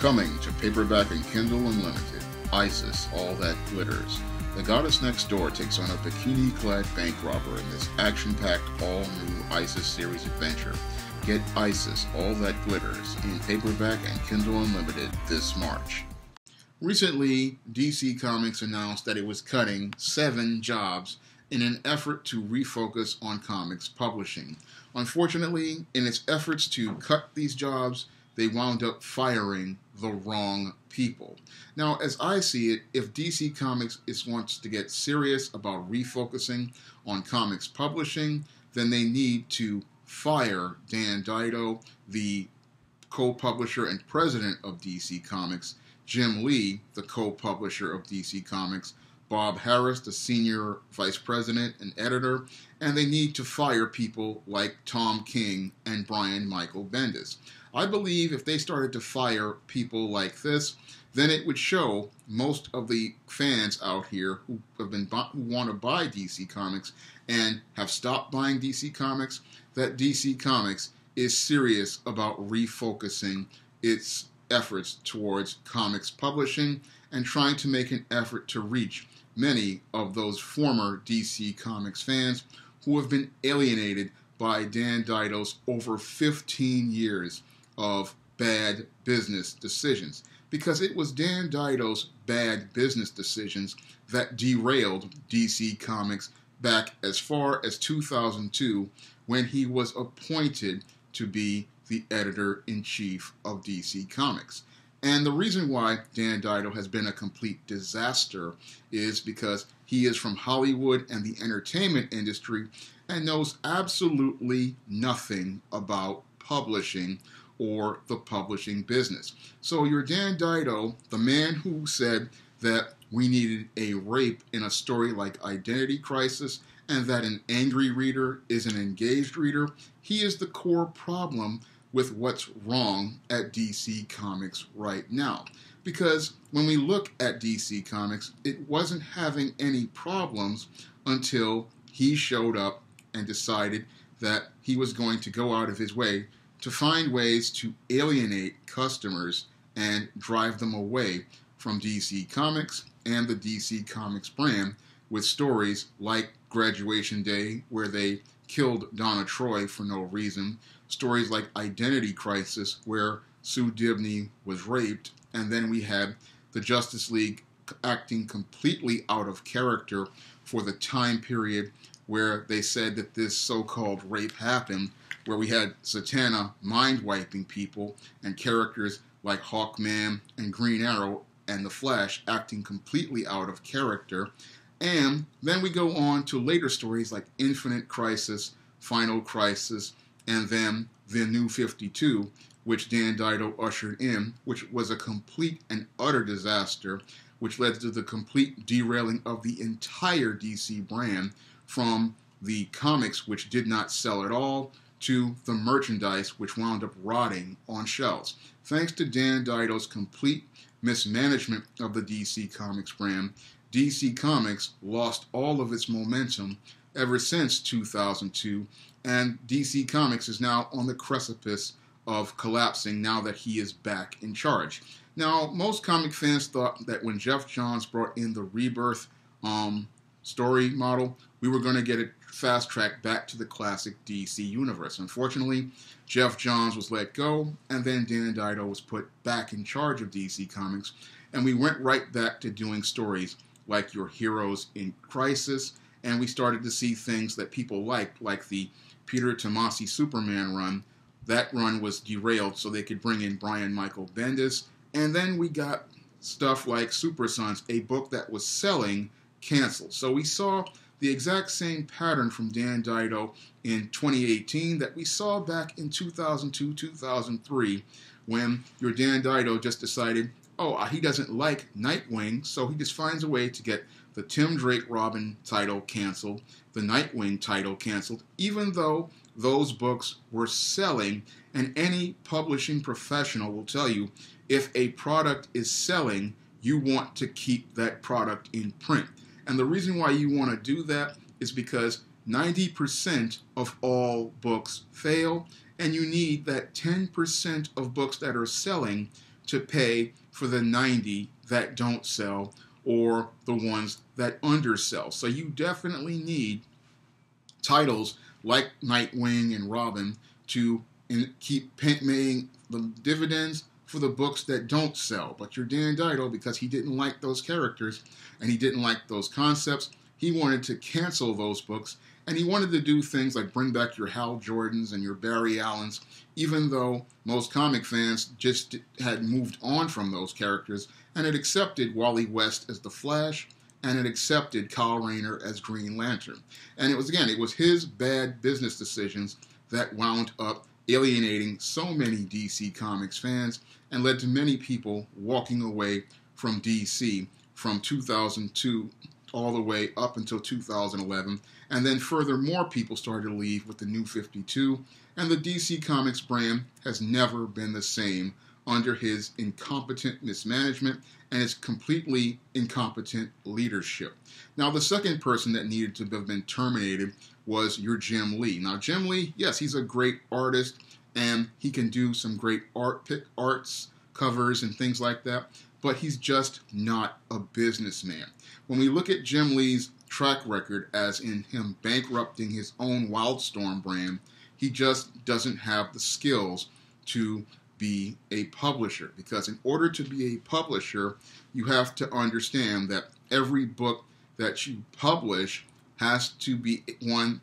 Coming to paperback and Kindle Unlimited, Isis, All That Glitters. The goddess next door takes on a bikini-clad bank robber in this action-packed, all-new Isis series adventure. Get Isis, All That Glitters in paperback and Kindle Unlimited this March. Recently, DC Comics announced that it was cutting 7 jobs in an effort to refocus on comics publishing. Unfortunately, in its efforts to cut these jobs, they wound up firing the wrong people. Now, as I see it, if DC Comics wants to get serious about refocusing on comics publishing, then they need to fire Dan Didio, the co-publisher and president of DC Comics, Jim Lee, the co-publisher of DC Comics, Bob Harris, the senior vice president and editor, and they need to fire people like Tom King and Brian Michael Bendis. I believe if they started to fire people like this, then it would show most of the fans out here who want to buy DC Comics and have stopped buying DC Comics that DC Comics is serious about refocusing its efforts towards comics publishing and trying to make an effort to reach many of those former DC Comics fans who have been alienated by Dan Didio's over 15 years of bad business decisions. Because it was Dan Didio's bad business decisions that derailed DC Comics back as far as 2002 when he was appointed to be the editor-in-chief of DC Comics. And the reason why Dan Didio has been a complete disaster is because he is from Hollywood and the entertainment industry and knows absolutely nothing about publishing or the publishing business. So you're Dan Didio, the man who said that we needed a rape in a story like Identity Crisis and that an angry reader is an engaged reader. He is the core problem with what's wrong at DC Comics right now. Because when we look at DC Comics, it wasn't having any problems until he showed up and decided that he was going to go out of his way to find ways to alienate customers and drive them away from DC Comics and the DC Comics brand with stories like Graduation Day, where they killed Donna Troy for no reason, stories like Identity Crisis, where Sue Dibney was raped, and then we had the Justice League acting completely out of character for the time period where they said that this so-called rape happened, where we had Satana mind-wiping people and characters like Hawkman and Green Arrow and the Flash acting completely out of character. And then we go on to later stories like Infinite Crisis, Final Crisis, and then the New 52, which Dan Didio ushered in, which was a complete and utter disaster, which led to the complete derailing of the entire DC brand, from the comics, which did not sell at all, to the merchandise, which wound up rotting on shelves. Thanks to Dan Didio's complete mismanagement of the DC Comics brand, DC Comics lost all of its momentum ever since 2002, and DC Comics is now on the precipice of collapsing now that he is back in charge. Now, most comic fans thought that when Geoff Johns brought in the Rebirth story model, we were going to get it fast-tracked back to the classic DC universe. Unfortunately, Geoff Johns was let go, and then Dan Didio was put back in charge of DC Comics, and we went right back to doing stories like Your Heroes in Crisis, and we started to see things that people liked, like the Peter Tomasi Superman run. That run was derailed so they could bring in Brian Michael Bendis, and then we got stuff like Super Sons, a book that was selling, canceled. So we saw the exact same pattern from Dan Didio in 2018 that we saw back in 2002, 2003, when your Dan Didio just decided, he doesn't like Nightwing, so he just finds a way to get the Tim Drake Robin title canceled, the Nightwing title canceled, even though those books were selling. And any publishing professional will tell you, if a product is selling, you want to keep that product in print. And the reason why you want to do that is because 90% of all books fail, and you need that 10% of books that are selling to pay for the 90 that don't sell or the ones that undersell. So you definitely need titles like Nightwing and Robin to keep paying the dividends for the books that don't sell. But your Dan Didio, because he didn't like those characters and he didn't like those concepts, he wanted to cancel those books, and he wanted to do things like bring back your Hal Jordans and your Barry Allens, even though most comic fans just had moved on from those characters and had accepted Wally West as the Flash and had accepted Kyle Rayner as Green Lantern. And it was his bad business decisions that wound up alienating so many DC Comics fans and led to many people walking away from DC from 2002 all the way up until 2011. And then furthermore, people started to leave with the New 52, and the DC Comics brand has never been the same under his incompetent mismanagement and his completely incompetent leadership. Now, the second person that needed to have been terminated was your Jim Lee. Now, Jim Lee, yes, he's a great artist, and he can do some great arts, covers, and things like that, but he's just not a businessman. When we look at Jim Lee's track record, as in him bankrupting his own Wildstorm brand, he just doesn't have the skills to be a publisher. Because in order to be a publisher, you have to understand that every book that you publish has to be one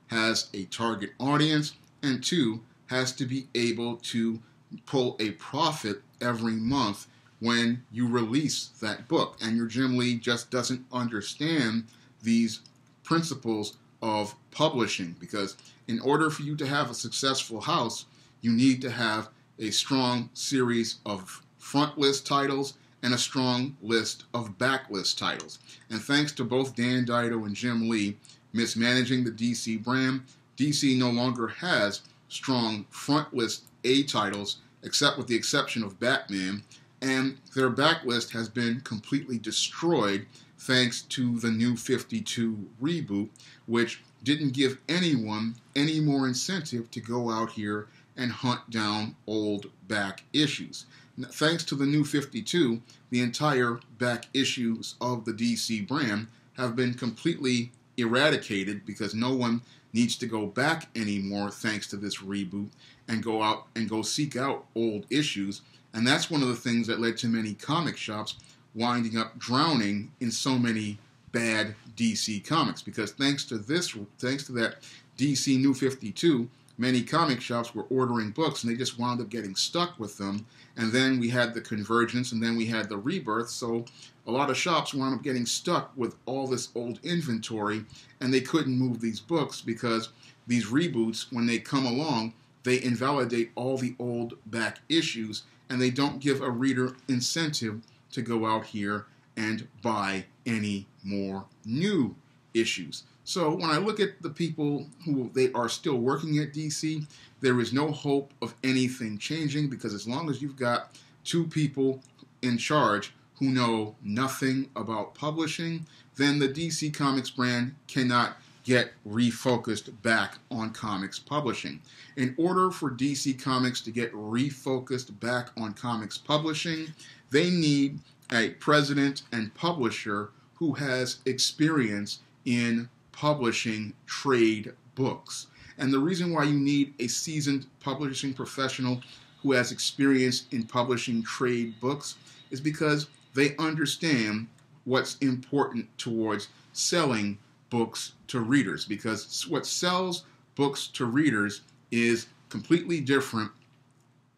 has a target audience, and two, has to be able to pull a profit every month when you release that book. And your Jim Lee just doesn't understand these principles of publishing, because in order for you to have a successful house, you need to have a strong series of front list titles and a strong list of backlist titles. And thanks to both Dan Didio and Jim Lee mismanaging the DC brand, DC no longer has strong front list A titles, except with the exception of Batman, and their backlist has been completely destroyed thanks to the New 52 reboot, which didn't give anyone any more incentive to go out here and hunt down old back issues. Thanks to the New 52, the entire back issues of the DC brand have been completely eradicated, because no one needs to go back anymore thanks to this reboot and go out and go seek out old issues. And that's one of the things that led to many comic shops winding up drowning in so many bad DC comics, because thanks to that DC New 52, many comic shops were ordering books and they just wound up getting stuck with them. And then we had the convergence, and then we had the rebirth, so a lot of shops wound up getting stuck with all this old inventory, and they couldn't move these books because these reboots, when they come along, they invalidate all the old back issues, and they don't give a reader incentive to go out here and buy any more new issues. So when I look at the people who they are still working at DC, there is no hope of anything changing, because as long as you've got two people in charge who know nothing about publishing, then the DC Comics brand cannot get refocused back on comics publishing. In order for DC Comics to get refocused back on comics publishing, they need a president and publisher who has experience in publishing trade books. And the reason why you need a seasoned publishing professional who has experience in publishing trade books is because they understand what's important towards selling books to readers, because what sells books to readers is completely different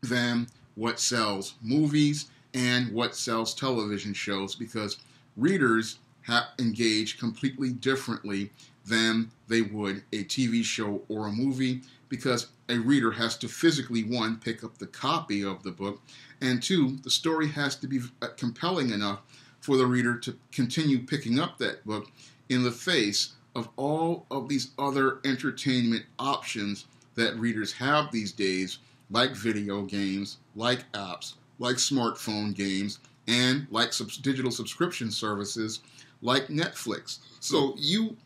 than what sells movies and what sells television shows, because readers engage completely differently than they would a TV show or a movie, because a reader has to physically, one, pick up the copy of the book, and two, the story has to be compelling enough for the reader to continue picking up that book in the face of all of these other entertainment options that readers have these days, like video games, like apps, like smartphone games, and like digital subscription services like Netflix. So you,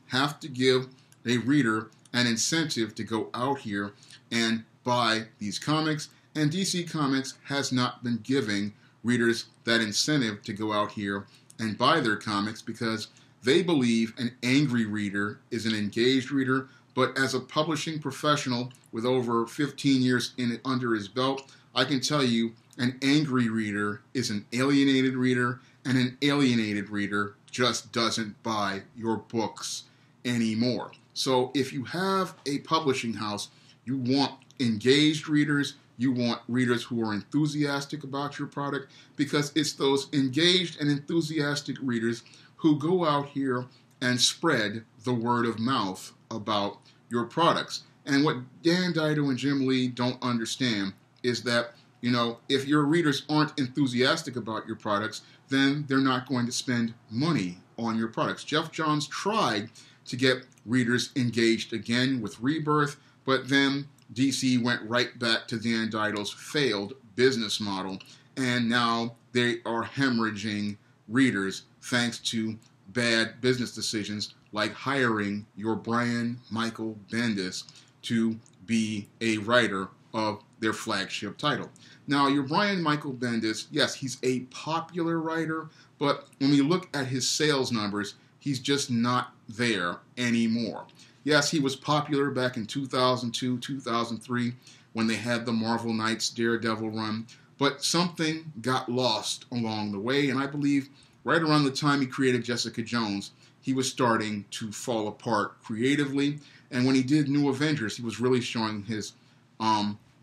have to give a reader an incentive to go out here and buy these comics And DC Comics has not been giving readers that incentive to go out here and buy their comics because they believe an angry reader is an engaged reader. But as a publishing professional with over 15 years under his belt, I can tell you an angry reader is an alienated reader, and an alienated reader just doesn't buy your books anymore. So if you have a publishing house, you want engaged readers, you want readers who are enthusiastic about your product, because it's those engaged and enthusiastic readers who go out here and spread the word of mouth about your products. And what Dan Didio and Jim Lee don't understand is that, if your readers aren't enthusiastic about your products, then they're not going to spend money on your products. Jeff Johns tried to get readers engaged again with Rebirth, but then DC went right back to Dan Didio's failed business model, and now they are hemorrhaging readers thanks to bad business decisions like hiring your Brian Michael Bendis to be a writer of their flagship title. Now, your Brian Michael Bendis, yes, he's a popular writer, but when we look at his sales numbers, he's just not there anymore. Yes, he was popular back in 2002, 2003, when they had the Marvel Knights Daredevil run, but something got lost along the way, and I believe right around the time he created Jessica Jones, he was starting to fall apart creatively, and when he did New Avengers, he was really showing his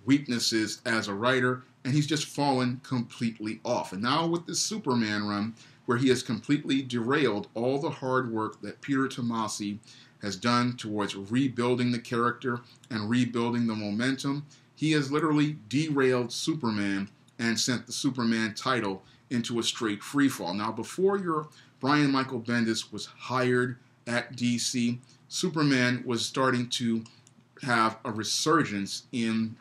weaknesses as a writer, and he's just fallen completely off. And now with this Superman run, where he has completely derailed all the hard work that Peter Tomasi has done towards rebuilding the character and rebuilding the momentum, he has literally derailed Superman and sent the Superman title into a straight freefall. Now, before your Brian Michael Bendis was hired at DC, Superman was starting to have a resurgence in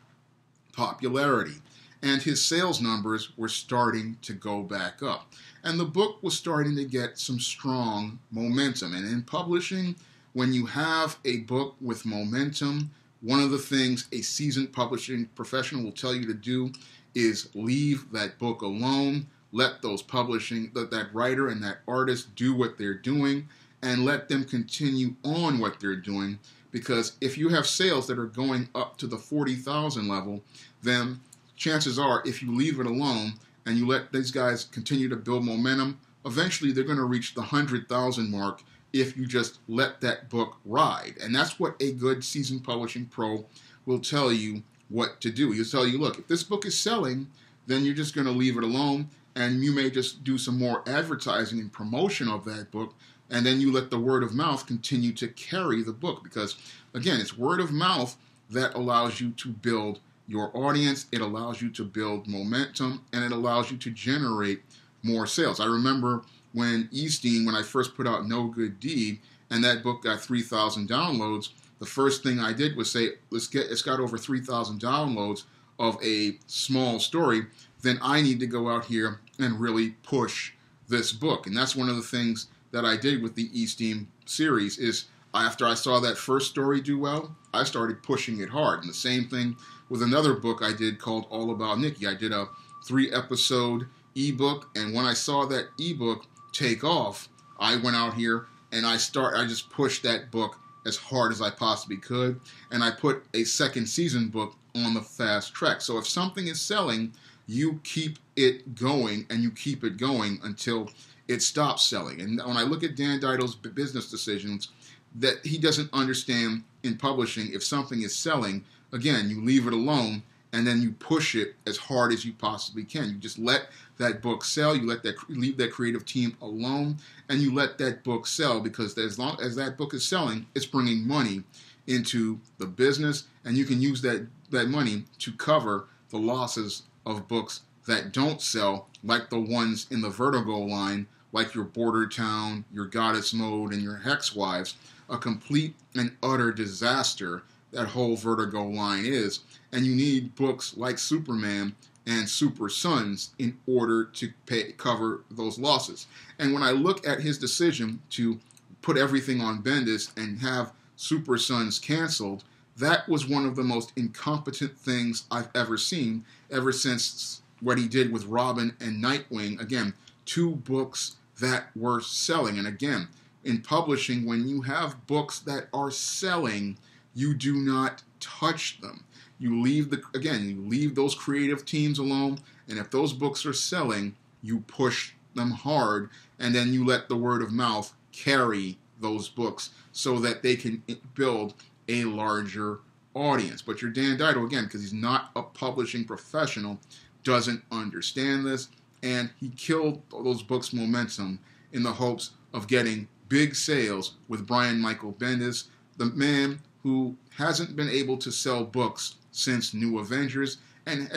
popularity, and his sales numbers were starting to go back up. And the book was starting to get some strong momentum. And in publishing, when you have a book with momentum, one of the things a seasoned publishing professional will tell you to do is leave that book alone, let those that writer and that artist do what they're doing, and let them continue on what they're doing. Because if you have sales that are going up to the 40,000 level, then chances are, if you leave it alone and you let these guys continue to build momentum, eventually they're going to reach the 100,000 mark if you just let that book ride. And that's what a good seasoned publishing pro will tell you what to do. He'll tell you, look, if this book is selling, then you're just going to leave it alone, and you may just do some more advertising and promotion of that book, and then you let the word of mouth continue to carry the book. Because, again, it's word of mouth that allows you to build your audience, it allows you to build momentum, and it allows you to generate more sales. I remember when Easteen, when I first put out No Good Deed, and that book got 3,000 downloads, the first thing I did was say, it's got over 3,000 downloads of a small story, then I need to go out here and really push this book. And that's one of the things that I did with the Easteen series is after I saw that first story do well, I started pushing it hard. And the same thing with another book I did called All About Nikki. I did a 3-episode ebook, and when I saw that ebook take off, I went out here and I just pushed that book as hard as I possibly could, and I put a second season book on the fast track. So if something is selling, you keep it going, and you keep it going until it stops selling. And when I look at Dan Didio's business decisions, that he doesn't understand in publishing, if something is selling, again, you leave it alone, and then you push it as hard as you possibly can. You just let that book sell. You leave that creative team alone, and you let that book sell, because as long as that book is selling, it's bringing money into the business, and you can use that money to cover the losses of books that don't sell, like the ones in the Vertigo line, like your Border Town, your Goddess Mode, and your Hex Wives. A complete and utter disaster that whole Vertigo line is, and you need books like Superman and Super Sons in order to cover those losses. And when I look at his decision to put everything on Bendis and have Super Sons canceled, that was one of the most incompetent things I've ever seen, ever since what he did with Robin and Nightwing. Again, two books that were selling. And again, in publishing, when you have books that are selling, you do not touch them. You leave those creative teams alone, and if those books are selling, you push them hard, and then you let the word of mouth carry those books so that they can build a larger audience. But your Dan Dido, again, because he's not a publishing professional, doesn't understand this, and he killed those books' momentum in the hopes of getting big sales with Brian Michael Bendis, the man who hasn't been able to sell books since New Avengers and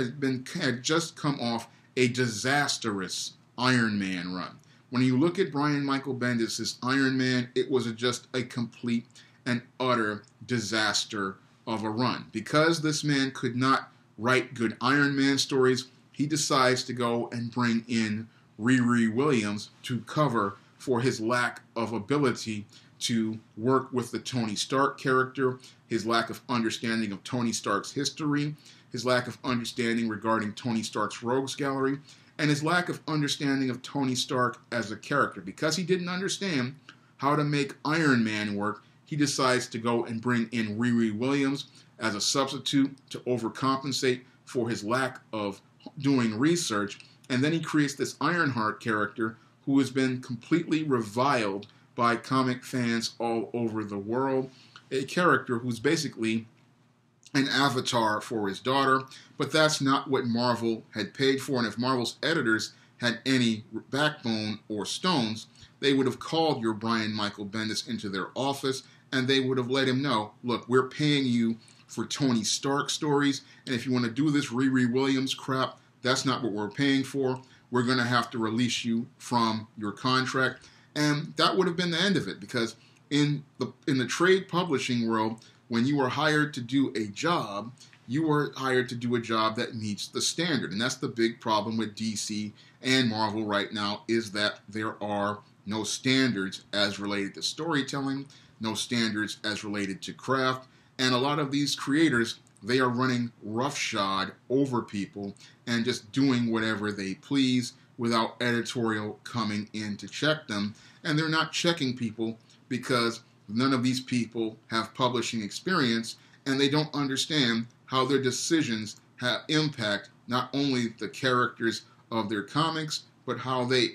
had just come off a disastrous Iron Man run. When you look at Brian Michael Bendis' Iron Man, it was just a complete and utter disaster of a run. Because this man could not write good Iron Man stories, he decides to go and bring in Riri Williams to cover for his lack of ability to work with the Tony Stark character, his lack of understanding of Tony Stark's history, his lack of understanding regarding Tony Stark's rogues gallery, and his lack of understanding of Tony Stark as a character. Because he didn't understand how to make Iron Man work, he decides to go and bring in Riri Williams as a substitute to overcompensate for his lack of doing research, and then he creates this Ironheart character who has been completely reviled by comic fans all over the world, a character who's basically an avatar for his daughter, but that's not what Marvel had paid for, and if Marvel's editors had any backbone or stones, they would have called your Brian Michael Bendis into their office, and they would have let him know, look, we're paying you for Tony Stark stories, and if you want to do this Riri Williams crap, that's not what we're paying for. We're going to have to release you from your contract. And that would have been the end of it, because in the trade publishing world, when you are hired to do a job, you are hired to do a job that meets the standard. And that's the big problem with DC and Marvel right now, is that there are no standards as related to storytelling, no standards as related to craft. And a lot of these creators, they are running roughshod over people and just doing whatever they please without editorial coming in to check them. And they're not checking people because none of these people have publishing experience, and they don't understand how their decisions have impact not only the characters of their comics, but how they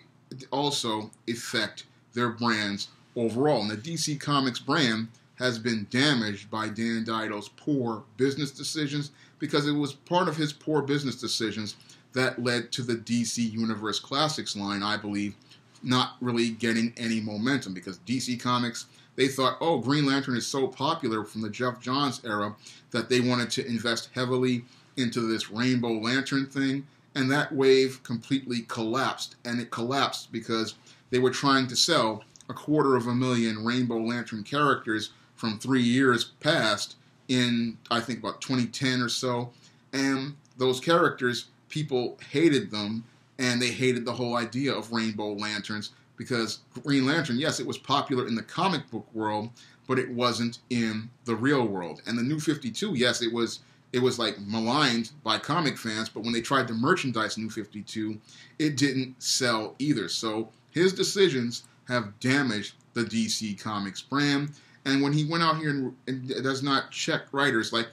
also affect their brands overall. And the DC Comics brand has been damaged by Dan Dido's poor business decisions, because it was part of his poor business decisions that led to the DC Universe Classics line, I believe, not really getting any momentum, because DC Comics, they thought, oh, Green Lantern is so popular from the Jeff Johns era that they wanted to invest heavily into this Rainbow Lantern thing, and that wave completely collapsed. And it collapsed because they were trying to sell 250,000 Rainbow Lantern characters from 3 years past in, I think, about 2010 or so. And those characters, people hated them, and they hated the whole idea of Rainbow Lanterns, because Green Lantern, yes, it was popular in the comic book world, but it wasn't in the real world. And the New 52, yes, it was like maligned by comic fans, but when they tried to merchandise New 52, it didn't sell either. So his decisions have damaged the DC Comics brand. And when he went out here and does not check writers like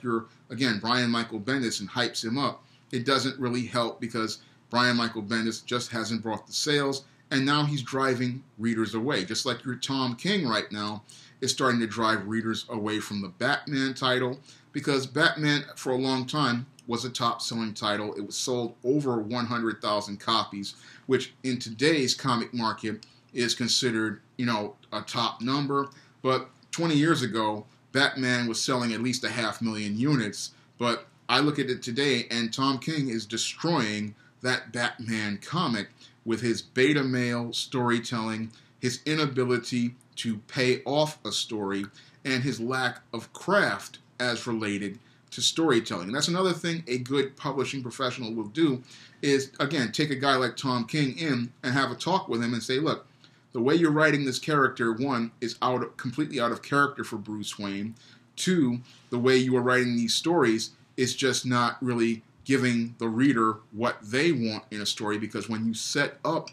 again, Brian Michael Bendis, and hypes him up, it doesn't really help, because Brian Michael Bendis just hasn't brought the sales, and now he's driving readers away. Just like your Tom King right now is starting to drive readers away from the Batman title, because Batman for a long time was a top-selling title. It was sold over 100,000 copies, which in today's comic market is considered, a top number. But 20 years ago, Batman was selling at least 500,000 units. But I look at it today, and Tom King is destroying that Batman comic with his beta male storytelling, his inability to pay off a story, and his lack of craft as related to storytelling. And that's another thing a good publishing professional will do, is, again, take a guy like Tom King in and have a talk with him and say, look, the way you're writing this character, one, is completely out of character for Bruce Wayne. to the way you are writing these stories is just not really giving the reader what they want in a story, because when you set up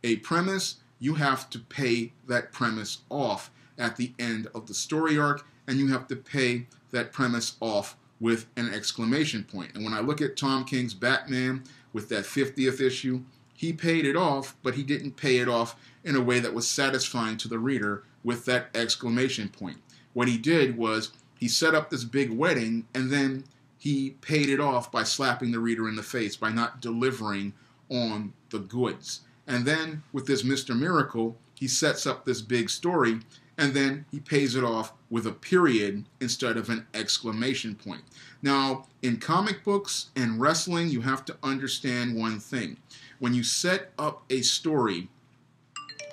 a premise, you have to pay that premise off at the end of the story arc, and you have to pay that premise off with an exclamation point. And when I look at Tom King's Batman with that 50th issue, he paid it off, but he didn't pay it off in a way that was satisfying to the reader with that exclamation point. What he did was he set up this big wedding, and then he paid it off by slapping the reader in the face, by not delivering on the goods. And then with this Mr. Miracle, he sets up this big story, and then he pays it off with a period instead of an exclamation point. Now, in comic books and wrestling, you have to understand one thing. When you set up a story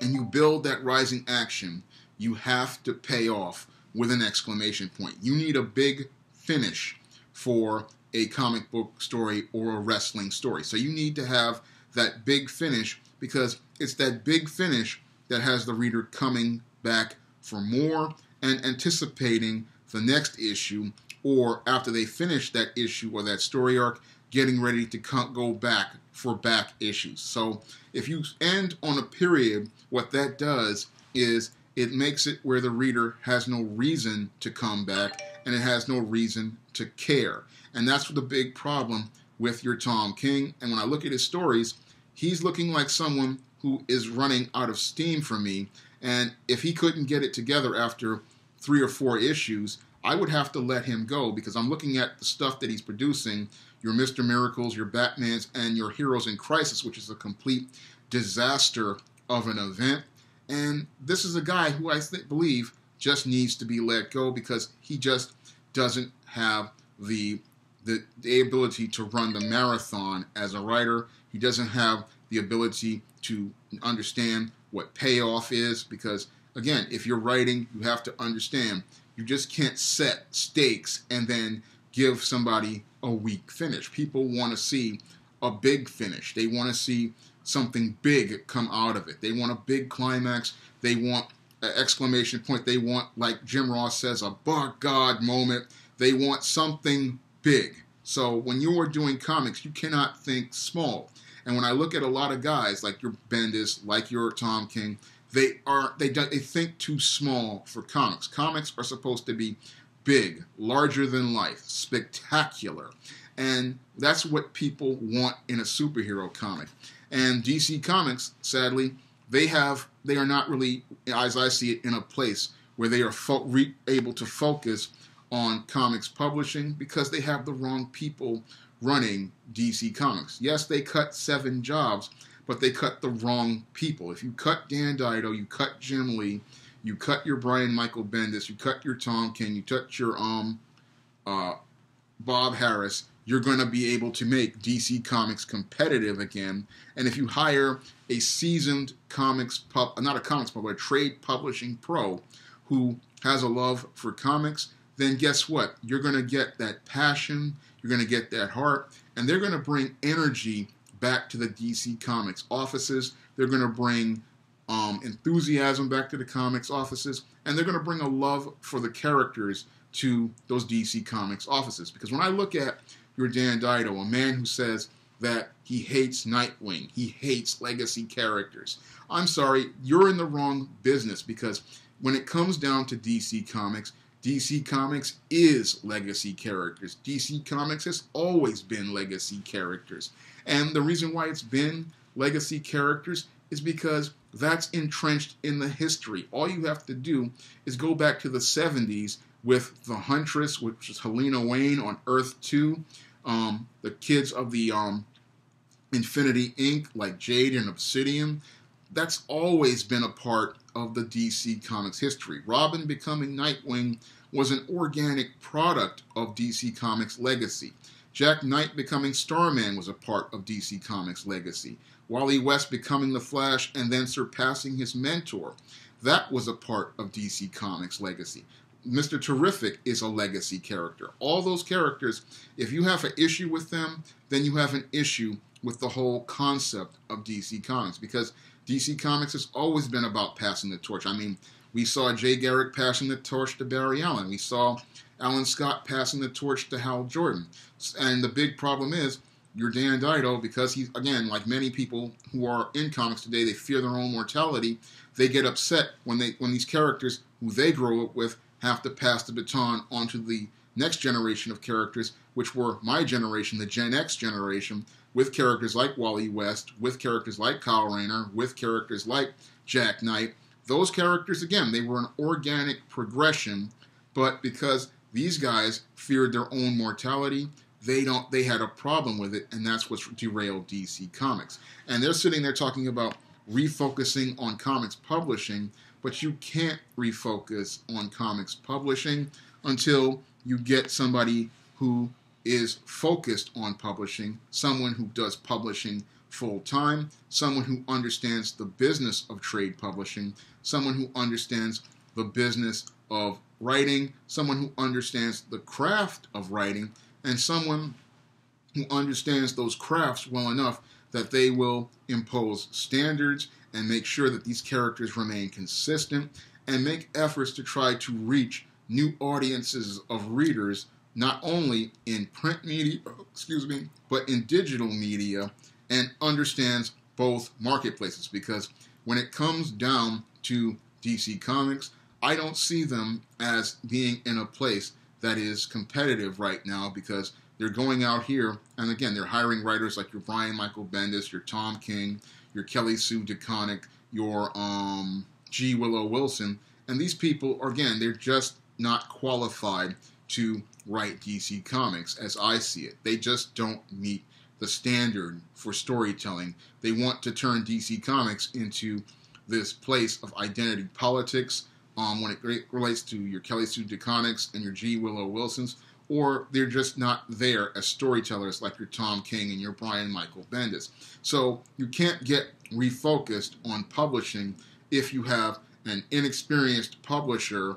and you build that rising action, you have to pay off with an exclamation point. You need a big finish for a comic book story or a wrestling story. So you need to have that big finish, because it's that big finish that has the reader coming back for more and anticipating the next issue, or after they finish that issue or that story arc, getting ready to go back for back issues. So if you end on a period, what that does is it makes it where the reader has no reason to come back, and it has no reason to care. And that's the big problem with your Tom King. And when I look at his stories, he's looking like someone who is running out of steam for me. And if he couldn't get it together after 3 or 4 issues, I would have to let him go, because I'm looking at the stuff that he's producing, your Mr. Miracles, your Batmans, and your Heroes in Crisis, which is a complete disaster of an event. And this is a guy who I believe just needs to be let go, because he just doesn't have the ability to run the marathon as a writer. He doesn't have the ability to understand what payoff is, because, again, if you're writing, you have to understand you just can't set stakes and then give somebody a weak finish. People want to see a big finish. They want to see something big come out of it. They want a big climax. They want an exclamation point. They want, like Jim Ross says, a "by God" moment. They want something big. So when you are doing comics, you cannot think small. And when I look at a lot of guys like your Bendis, like your Tom King, they think too small for comics. Comics are supposed to be big, larger than life, spectacular. And that's what people want in a superhero comic. And DC Comics, sadly, they are not really, as I see it, in a place where they are able to focus on comics publishing, because they have the wrong people running DC Comics. Yes, they cut 7 jobs, but they cut the wrong people. If you cut Dan Didio, you cut Jim Lee, you cut your Brian Michael Bendis, you cut your Tom King, you cut your Bob Harris, you're going to be able to make DC Comics competitive again. And if you hire a seasoned a trade publishing pro who has a love for comics, then guess what? You're going to get that passion, you're going to get that heart, and they're going to bring energy back to the DC Comics offices. They're going to bring enthusiasm back to the comics offices, and they're going to bring a love for the characters to those DC Comics offices. Because when I look at your Dan Didio, a man who says that he hates Nightwing, he hates legacy characters, I'm sorry, you're in the wrong business, because when it comes down to DC Comics is legacy characters. DC Comics has always been legacy characters. And the reason why it's been legacy characters is because that's entrenched in the history. All you have to do is go back to the 70s with the Huntress, which is Helena Wayne on Earth 2, the kids of the Infinity Inc., like Jade and Obsidian. That's always been a part of the DC Comics history. Robin becoming Nightwing was an organic product of DC Comics legacy. Jack Knight becoming Starman was a part of DC Comics legacy. Wally West becoming the Flash and then surpassing his mentor, that was a part of DC Comics legacy. Mr. Terrific is a legacy character. All those characters, if you have an issue with them, then you have an issue with the whole concept of DC Comics, because DC Comics has always been about passing the torch. I mean, we saw Jay Garrick passing the torch to Barry Allen. We saw Alan Scott passing the torch to Hal Jordan. And the big problem is, your Dan Didio, because he's, again, like many people who are in comics today, they fear their own mortality. They get upset when these characters who they grow up with have to pass the baton onto the next generation of characters, which were my generation, the Gen X generation, with characters like Wally West, with characters like Kyle Rayner, with characters like Jack Knight. Those characters, again, they were an organic progression, but because these guys feared their own mortality, they had a problem with it, and that's what's derailed DC Comics. And they're sitting there talking about refocusing on comics publishing, but you can't refocus on comics publishing until you get somebody who is focused on publishing, someone who does publishing full-time, someone who understands the business of trade publishing, someone who understands the business of writing, someone who understands the craft of writing, and someone who understands those crafts well enough that they will impose standards and make sure that these characters remain consistent and make efforts to try to reach new audiences of readers, not only in print media, but in digital media, and understands both marketplaces. Because when it comes down to DC Comics, I don't see them as being in a place that is competitive right now, because they're going out here, and again, they're hiring writers like your Brian Michael Bendis, your Tom King, your Kelly Sue DeConnick, your G. Willow Wilson, and these people, again, they're just not qualified to write DC Comics as I see it. They just don't meet the standard for storytelling. They want to turn DC Comics into this place of identity politics, when it relates to your Kelly Sue DeConnicks and your G. Willow Wilsons, or they're just not there as storytellers like your Tom King and your Brian Michael Bendis. So you can't get refocused on publishing if you have an inexperienced publisher,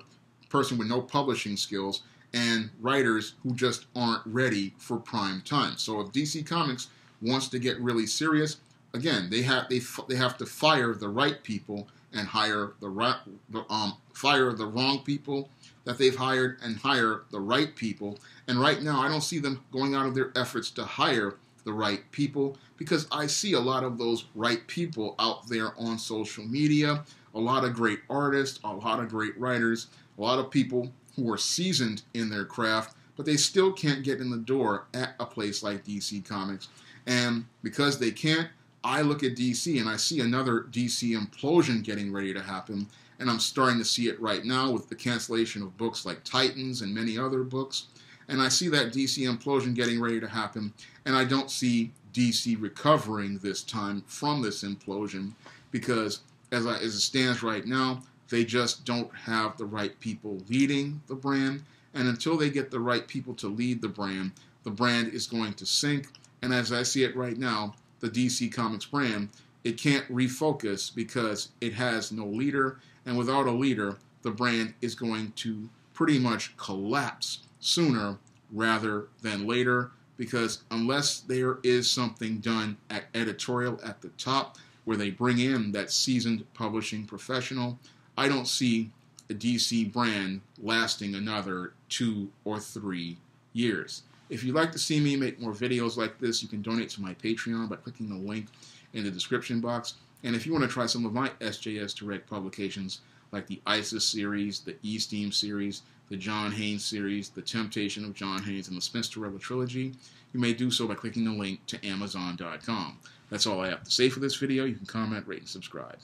person with no publishing skills, and writers who just aren't ready for prime time. So if DC Comics wants to get really serious, again, they have to fire the right people and hire fire the wrong people that they've hired and hire the right people. And right now, I don't see them going out of their efforts to hire the right people, because I see a lot of those right people out there on social media, a lot of great artists, a lot of great writers, a lot of people who are seasoned in their craft, but they still can't get in the door at a place like DC Comics. And because they can't, I look at DC and I see another DC implosion getting ready to happen, and I'm starting to see it right now with the cancellation of books like Titans and many other books. And I see that DC implosion getting ready to happen, and I don't see DC recovering this time from this implosion, because as it stands right now, they just don't have the right people leading the brand, and until they get the right people to lead the brand is going to sink. And as I see it right now, the DC Comics brand, it can't refocus because it has no leader, and without a leader, the brand is going to pretty much collapse sooner rather than later, because unless there is something done at editorial at the top where they bring in that seasoned publishing professional, I don't see a DC brand lasting another 2 or 3 years. If you'd like to see me make more videos like this, you can donate to my Patreon by clicking the link in the description box. And if you want to try some of my SJS Direct publications, like the ISIS series, the E-Steam series, the John Haynes series, the Temptation of John Haynes, and the Spinsterella trilogy, you may do so by clicking the link to Amazon.com. That's all I have to say for this video. You can comment, rate, and subscribe.